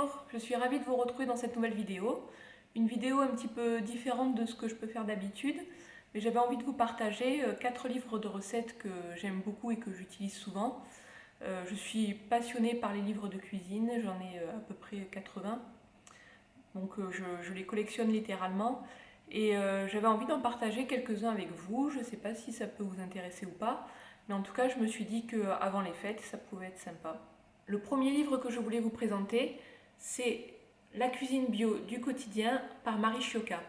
Bonjour, je suis ravie de vous retrouver dans cette nouvelle vidéo. Une vidéo un petit peu différente de ce que je peux faire d'habitude, mais j'avais envie de vous partager 4 livres de recettes que j'aime beaucoup et que j'utilise souvent. Je suis passionnée par les livres de cuisine, j'en ai à peu près 80, donc je les collectionne littéralement. Et j'avais envie d'en partager quelques-uns avec vous, je ne sais pas si ça peut vous intéresser ou pas, mais en tout cas je me suis dit qu'avant les fêtes, ça pouvait être sympa. Le premier livre que je voulais vous présenter, c'est La cuisine bio du quotidien par Marie Chiocca.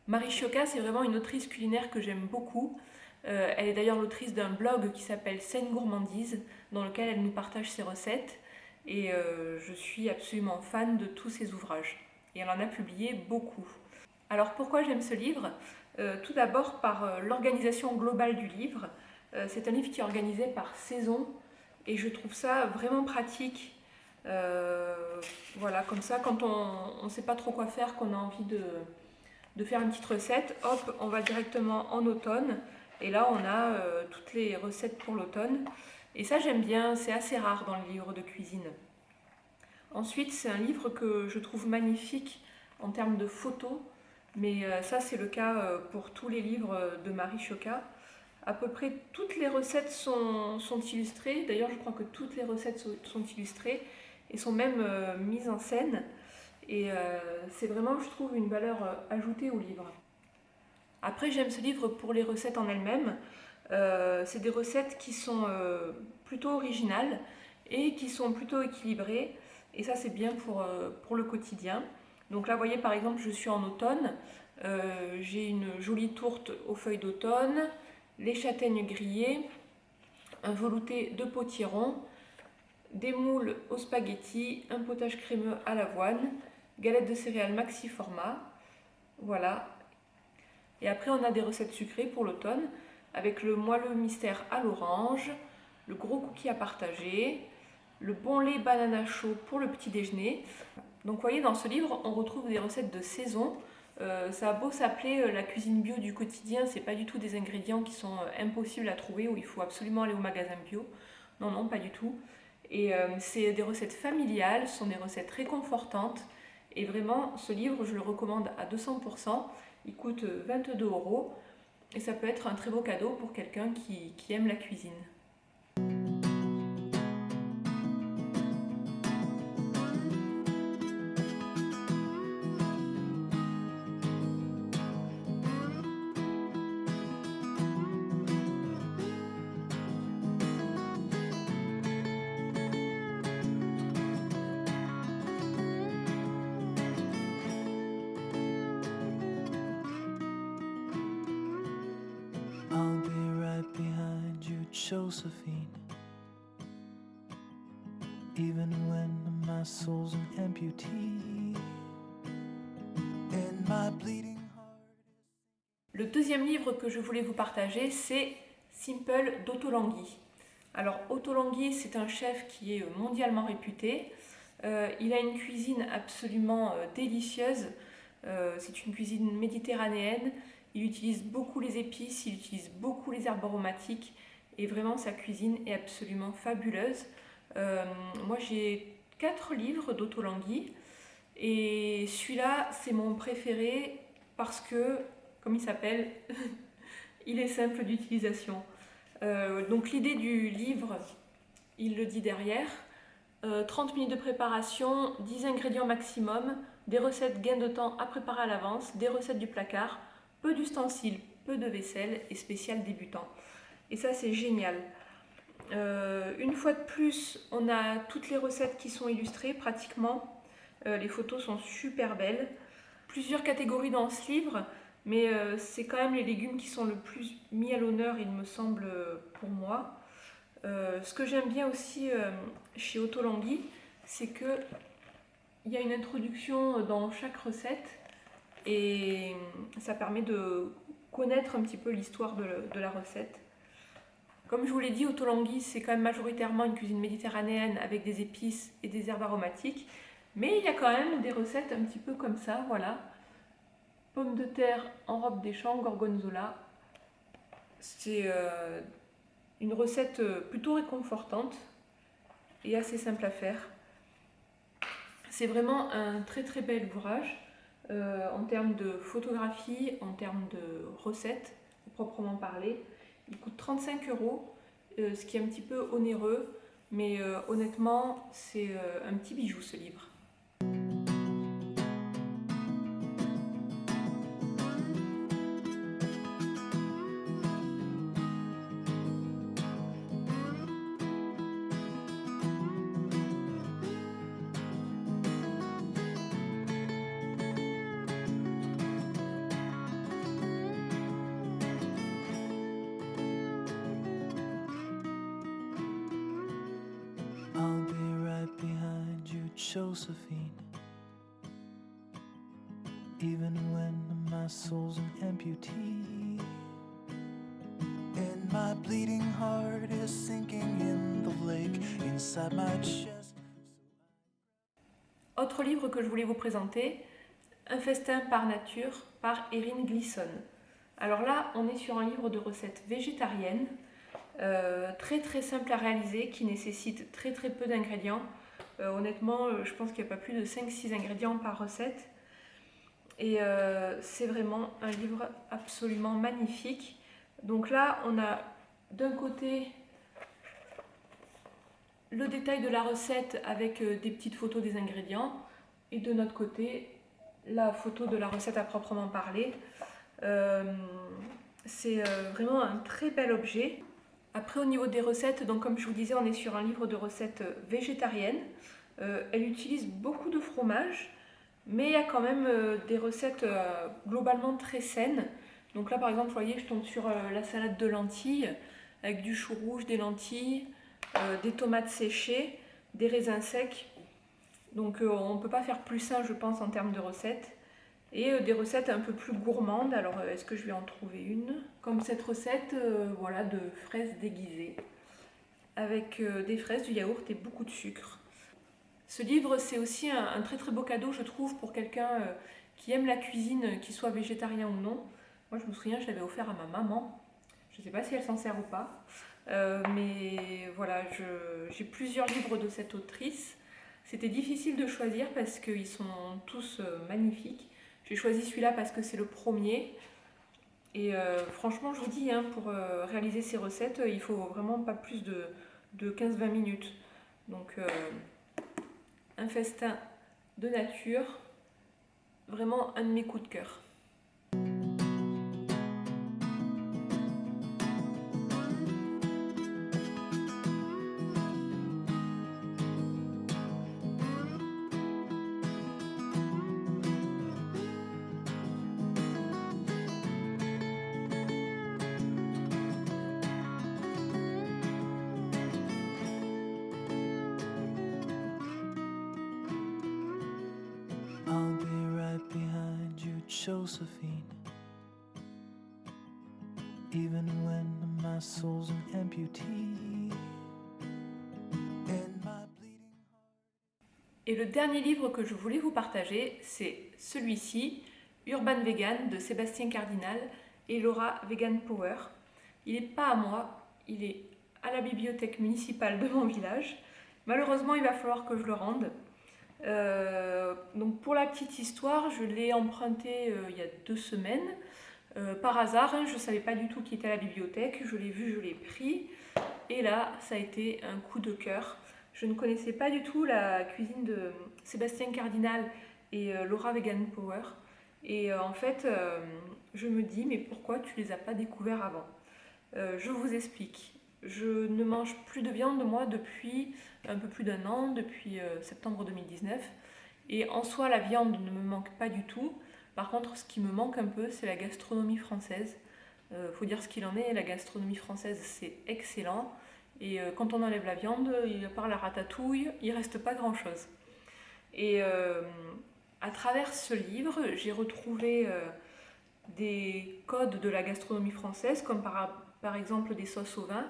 Marie Chiocca, c'est vraiment une autrice culinaire que j'aime beaucoup. Elle est d'ailleurs l'autrice d'un blog qui s'appelle Saine Gourmandise, dans lequel elle nous partage ses recettes. Et je suis absolument fan de tous ses ouvrages. Et elle en a publié beaucoup. Alors pourquoi j'aime ce livre? Tout d'abord par l'organisation globale du livre. C'est un livre qui est organisé par saison et je trouve ça vraiment pratique. Voilà, comme ça, quand on ne sait pas trop quoi faire, qu'on a envie de faire une petite recette, hop, on va directement en automne. Et là, on a toutes les recettes pour l'automne. Et ça, j'aime bien, c'est assez rare dans les livres de cuisine. Ensuite, c'est un livre que je trouve magnifique en termes de photos. Mais ça, c'est le cas pour tous les livres de Marie Chiocca. À peu près toutes les recettes sont illustrées. D'ailleurs, je crois que toutes les recettes sont illustrées et sont même mises en scène. Et c'est vraiment, je trouve, une valeur ajoutée au livre. Après, j'aime ce livre pour les recettes en elles-mêmes. C'est des recettes qui sont plutôt originales et qui sont plutôt équilibrées. Et ça, c'est bien pour le quotidien. Donc là, vous voyez, par exemple, je suis en automne. J'ai une jolie tourte aux feuilles d'automne, les châtaignes grillées, un velouté de potiron, des moules aux spaghettis, un potage crémeux à l'avoine, galettes de céréales maxi format. Voilà. Et après, on a des recettes sucrées pour l'automne avec le moelleux mystère à l'orange, le gros cookie à partager, le bon lait banana chaud pour le petit déjeuner. Donc, vous voyez, dans ce livre, on retrouve des recettes de saison. Ça a beau s'appeler la cuisine bio du quotidien, c'est pas du tout des ingrédients qui sont impossibles à trouver où il faut absolument aller au magasin bio. Non, non, pas du tout. Et c'est des recettes familiales, ce sont des recettes réconfortantes. Et vraiment, ce livre, je le recommande à 200%. Il coûte 22 € et ça peut être un très beau cadeau pour quelqu'un qui aime la cuisine. I'll be right behind you, Josephine. Even when my soul's an amputee, and my bleeding heart. Le deuxième livre que je voulais vous partager, c'est Simple d'Otto Langui. Alors Otto Langui, c'est un chef qui est mondialement réputé. Il a une cuisine absolument délicieuse. C'est une cuisine méditerranéenne. Il utilise beaucoup les épices, il utilise beaucoup les herbes aromatiques et vraiment sa cuisine est absolument fabuleuse. Moi j'ai 4 livres d'Otto Langui et celui-là c'est mon préféré parce que, comme il s'appelle, il est simple d'utilisation. Donc l'idée du livre, il le dit derrière. 30 minutes de préparation, 10 ingrédients maximum, des recettes gain de temps à préparer à l'avance, des recettes du placard, peu d'ustensiles, peu de vaisselle et spécial débutant. Et ça c'est génial. Une fois de plus, on a toutes les recettes qui sont illustrées pratiquement. Les photos sont super belles. Plusieurs catégories dans ce livre, mais c'est quand même les légumes qui sont le plus mis à l'honneur, il me semble, pour moi. Ce que j'aime bien aussi chez Otto Langui, c'est qu'il y a une introduction dans chaque recette et ça permet de connaître un petit peu l'histoire de la recette. Comme je vous l'ai dit, Otto Langui, c'est quand même majoritairement une cuisine méditerranéenne avec des épices et des herbes aromatiques, mais il y a quand même des recettes un petit peu comme ça, voilà. Pommes de terre en robe des champs, gorgonzola. C'est une recette plutôt réconfortante et assez simple à faire. C'est vraiment un très très bel ouvrage en termes de photographie, en termes de recettes, proprement parler. Il coûte 35 €, ce qui est un petit peu onéreux, mais honnêtement, c'est un petit bijou ce livre. I'll be right behind you, Josephine. Even when my soul's an amputee, and my bleeding heart is sinking in the lake inside my chest. Autre livre que je voulais vous présenter, Un festin par nature par Erin Gleeson. Alors là, on est sur un livre de recettes végétariennes, très très simple à réaliser, qui nécessite très très peu d'ingrédients. Honnêtement, je pense qu'il n'y a pas plus de 5-6 ingrédients par recette. Et c'est vraiment un livre absolument magnifique. Donc là, on a d'un côté le détail de la recette avec des petites photos des ingrédients, et de notre côté, la photo de la recette à proprement parler. C'est vraiment un très bel objet. Après, au niveau des recettes, donc comme je vous disais, on est sur un livre de recettes végétariennes. Elle utilise beaucoup de fromage, mais il y a quand même des recettes globalement très saines. Donc là, par exemple, vous voyez, je tombe sur la salade de lentilles avec du chou rouge, des lentilles, des tomates séchées, des raisins secs. Donc on ne peut pas faire plus sain, je pense, en termes de recettes. Et des recettes un peu plus gourmandes. Alors est-ce que je vais en trouver une? Comme cette recette voilà, de fraises déguisées, avec des fraises, du yaourt et beaucoup de sucre. Ce livre, c'est aussi un très très beau cadeau, je trouve, pour quelqu'un qui aime la cuisine, qu'il soit végétarien ou non. Moi, je me souviens, je l'avais offert à ma maman. Je ne sais pas si elle s'en sert ou pas. Mais voilà, j'ai plusieurs livres de cette autrice. C'était difficile de choisir parce qu'ils sont tous magnifiques. J'ai choisi celui-là parce que c'est le premier. Et franchement, je vous dis, hein, pour réaliser ces recettes, il faut vraiment pas plus de 15-20 minutes. Donc, un festin de nature, vraiment un de mes coups de cœur. I'll be right behind you, Josephine. Even when my soul's an amputee. And my bleeding heart. Et le dernier livre que je voulais vous partager, c'est celui-ci, Urban Vegan de Sébastien Cardinal et Laura Vegan Power. Il n'est pas à moi, il est à la bibliothèque municipale de mon village. Malheureusement, il va falloir que je le rende. Donc pour la petite histoire, je l'ai emprunté il y a 2 semaines. Par hasard, hein, je ne savais pas du tout qu'il était à la bibliothèque, je l'ai vu, je l'ai pris, et là, ça a été un coup de cœur. Je ne connaissais pas du tout la cuisine de Sébastien Cardinal et Laura Vegan Power, et en fait, je me dis, mais pourquoi tu les as pas découverts avant? Je vous explique. Je ne mange plus de viande, moi, depuis un peu plus d'1 an, depuis septembre 2019, et en soi, la viande ne me manque pas du tout. Par contre, ce qui me manque un peu, c'est la gastronomie française. Faut dire ce qu'il en est, la gastronomie française, c'est excellent. Et quand on enlève la viande, à part la ratatouille, il reste pas grand-chose. Et à travers ce livre, j'ai retrouvé des codes de la gastronomie française, comme par exemple des sauces au vin,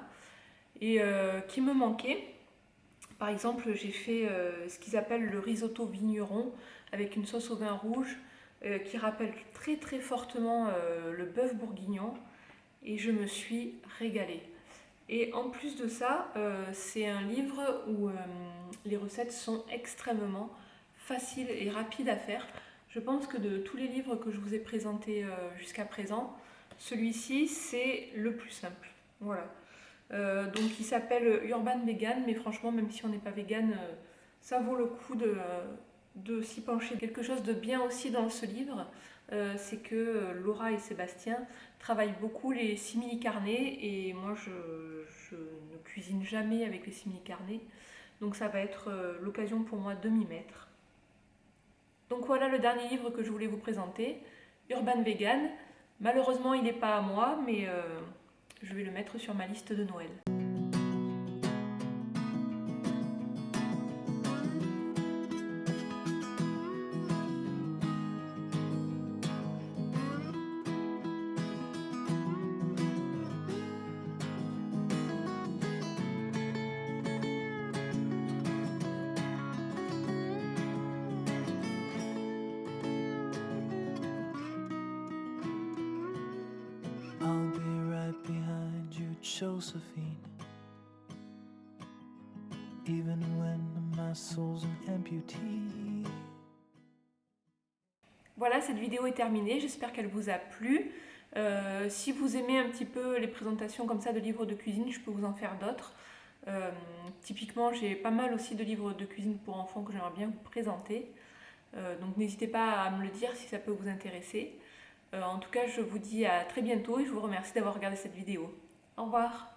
et qui me manquaient. Par exemple, j'ai fait ce qu'ils appellent le risotto vigneron, avec une sauce au vin rouge, qui rappelle très très fortement le bœuf bourguignon, et je me suis régalée. Et en plus de ça, c'est un livre où les recettes sont extrêmement facile et rapide à faire. Je pense que de tous les livres que je vous ai présentés jusqu'à présent, celui-ci c'est le plus simple. Voilà. Donc il s'appelle Urban Vegan, mais franchement, même si on n'est pas vegan, ça vaut le coup de s'y pencher. Quelque chose de bien aussi dans ce livre, c'est que Laura et Sébastien travaillent beaucoup les simili-carnets, et moi je ne cuisine jamais avec les simili-carnets, donc ça va être l'occasion pour moi de m'y mettre. Donc voilà le dernier livre que je voulais vous présenter, Urban Vegan. Malheureusement il n'est pas à moi, mais je vais le mettre sur ma liste de Noël. I'll be right behind you, Josephine. Even when my soul's an amputee. Voilà, cette vidéo est terminée, j'espère qu'elle vous a plu. Si vous aimez un petit peu les présentations comme ça de livres de cuisine, je peux vous en faire d'autres. Typiquement, j'ai pas mal aussi de livres de cuisine pour enfants que j'aimerais bien vous présenter. Donc n'hésitez pas à me le dire si ça peut vous intéresser. En tout cas, je vous dis à très bientôt et je vous remercie d'avoir regardé cette vidéo. Au revoir.